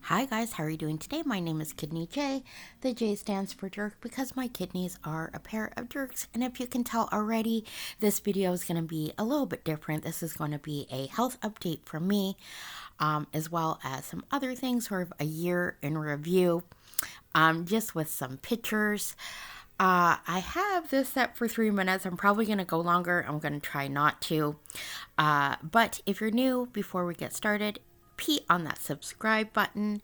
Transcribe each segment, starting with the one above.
Hi guys, how are you doing today? My name is Kidneyjay. The J stands for jerk because my kidneys are a pair of jerks. And if you can tell already, this video is going to be a little bit different. This is going to be a health update from me, as well as some other things, sort of a year in review, just with some pictures. I have this set for 3 minutes. I'm probably going to go longer. I'm going to try not to. But if you're new, before we get started, on that subscribe button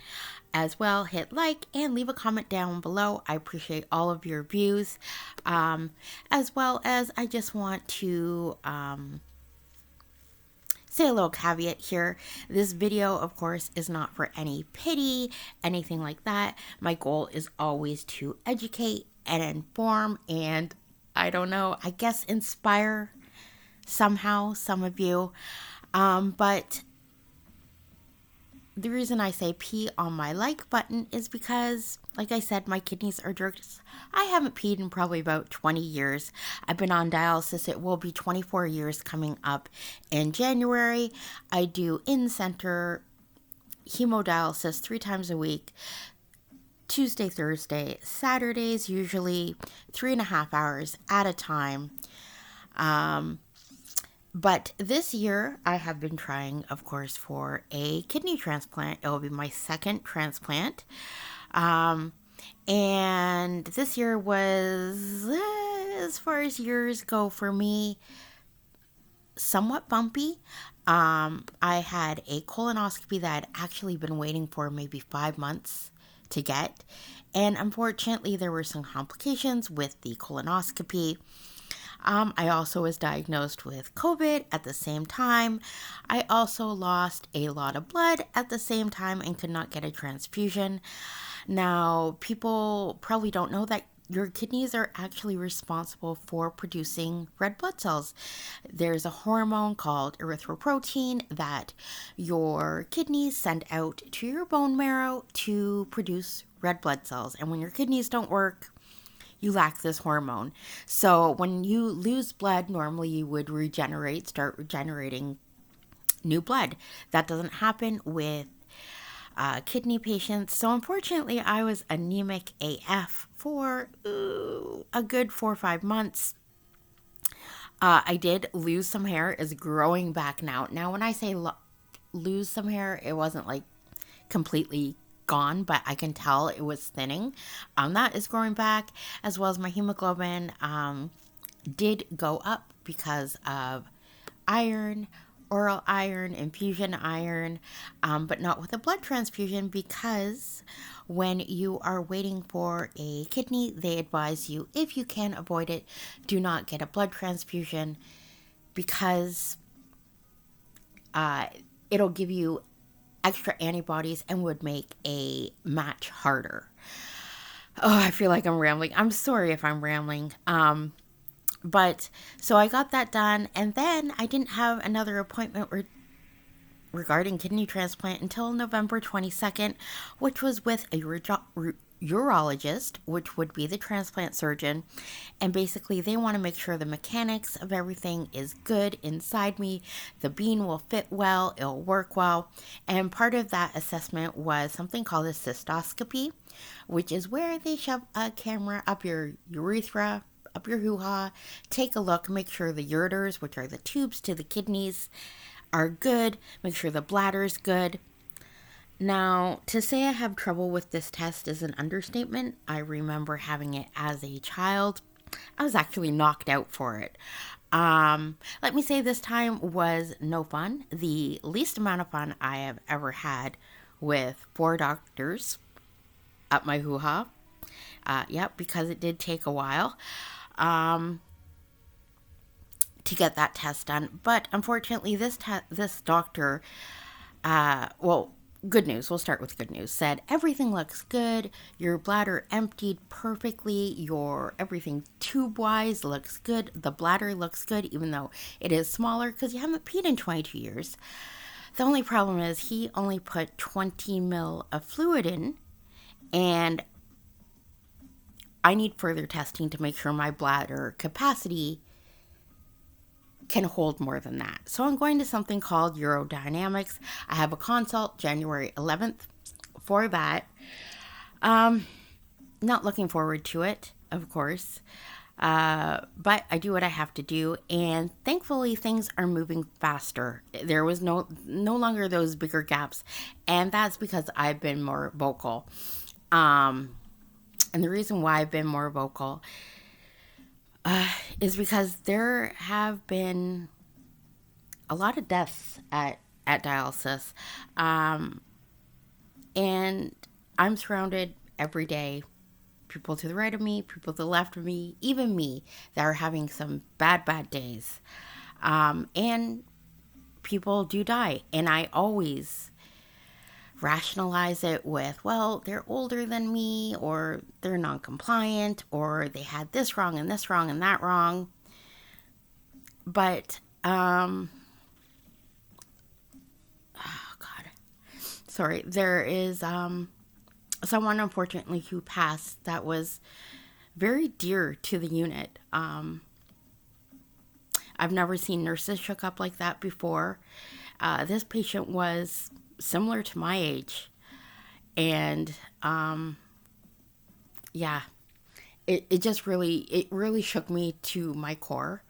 as well, hit like and leave a comment down below. I appreciate all of your views, as well as I just want to say a little caveat here. This video, of course, is not for any pity, anything like that. My goal is always to educate and inform and, I don't know, I guess inspire somehow some of you. But the reason I say pee on my like button is because, like I said, my kidneys are jerks. I haven't peed in probably about 20 years. I've been on dialysis. It will be 24 years coming up in January. I do in-center hemodialysis 3 times a week. Tuesday, Thursday, Saturdays, usually 3.5 hours at a time. But this year, I have been trying, of course, for a kidney transplant. It will be my second transplant. And this year was, as far as years go for me, somewhat bumpy. I had a colonoscopy that I'd actually been waiting for maybe 5 months to get. And unfortunately, there were some complications with the colonoscopy. I also was diagnosed with COVID at the same time. I also lost a lot of blood at the same time and could not get a transfusion. Now, people probably don't know that your kidneys are actually responsible for producing red blood cells. There's a hormone called erythropoietin that your kidneys send out to your bone marrow to produce red blood cells. And when your kidneys don't work, you lack this hormone. So when you lose blood, normally you would start regenerating new blood. That doesn't happen with kidney patients. So unfortunately, I was anemic AF for a good 4 or 5 months. I did lose some hair. It's growing back now. Now, when I say lose some hair, it wasn't like completely gone, but I can tell it was thinning. That is growing back, as well as my hemoglobin did go up because of iron, oral iron, infusion iron, but not with a blood transfusion, because when you are waiting for a kidney, they advise you, if you can avoid it, do not get a blood transfusion, because it'll give you extra antibodies and would make a match harder. Oh, I feel like I'm rambling. I'm sorry if I'm rambling. But so I got that done, and then I didn't have another appointment regarding kidney transplant until November 22nd, which was with a urologist, which would be the transplant surgeon. And basically, they want to make sure the mechanics of everything is good inside me. The bean will fit well, it'll work well. And part of that assessment was something called a cystoscopy, which is where they shove a camera up your urethra, up your hoo-ha, take a look, make sure the ureters, which are the tubes to the kidneys, are good, make sure the bladder is good. Now, to say I have trouble with this test is an understatement. I remember having it as a child. I was actually knocked out for it. Let me say this time was no fun. The least amount of fun I have ever had with 4 doctors up my hoo-ha. Yep, because it did take a while to get that test done. But unfortunately, this doctor, good news, we'll start with good news, said everything looks good, your bladder emptied perfectly, your everything tube-wise looks good, the bladder looks good, even though it is smaller because you haven't peed in 22 years. The only problem is he only put 20 ml of fluid in, and I need further testing to make sure my bladder capacity can hold more than that. So I'm going to something called urodynamics. I have a consult January 11th for that. Not looking forward to it, of course. But I do what I have to do, and thankfully things are moving faster. There was no longer those bigger gaps, and that's because I've been more vocal. And the reason why I've been more vocal is because there have been a lot of deaths at dialysis, and I'm surrounded every day, people to the right of me, people to the left of me, even me, that are having some bad days. And people do die. And I always rationalize it with, well, they're older than me, or they're non compliant, or they had this wrong and this wrong and that wrong. But, oh God. Sorry, there is someone unfortunately who passed that was very dear to the unit. I've never seen nurses shook up like that before. This patient was similar to my age, and yeah, it just really shook me to my core.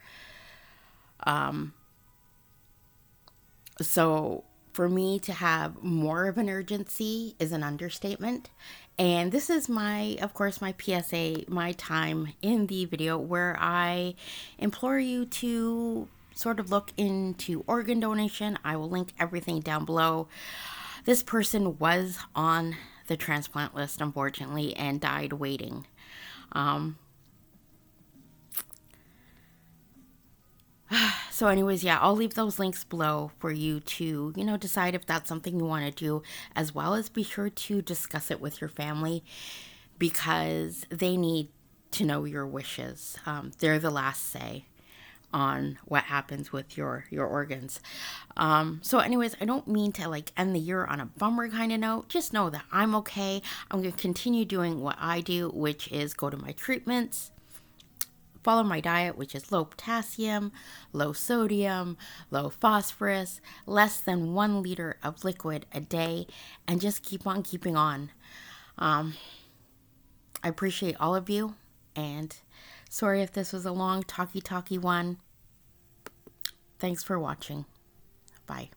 So for me to have more of an urgency is an understatement. And this is of course, my PSA, my time in the video where I implore you to sort of look into organ donation. I will link everything down below. This person was on the transplant list, unfortunately, and died waiting. So anyways, yeah, I'll leave those links below for you to, decide if that's something you want to do, as well as be sure to discuss it with your family because they need to know your wishes. They're the last say on what happens with your organs. So anyways, I don't mean to end the year on a bummer kind of note. Just know that I'm okay. I'm going to continue doing what I do, which is go to my treatments, follow my diet, which is low potassium, low sodium, low phosphorus, less than 1 liter of liquid a day, and just keep on keeping on. I appreciate all of you, and sorry if this was a long talky one. Thanks for watching. Bye.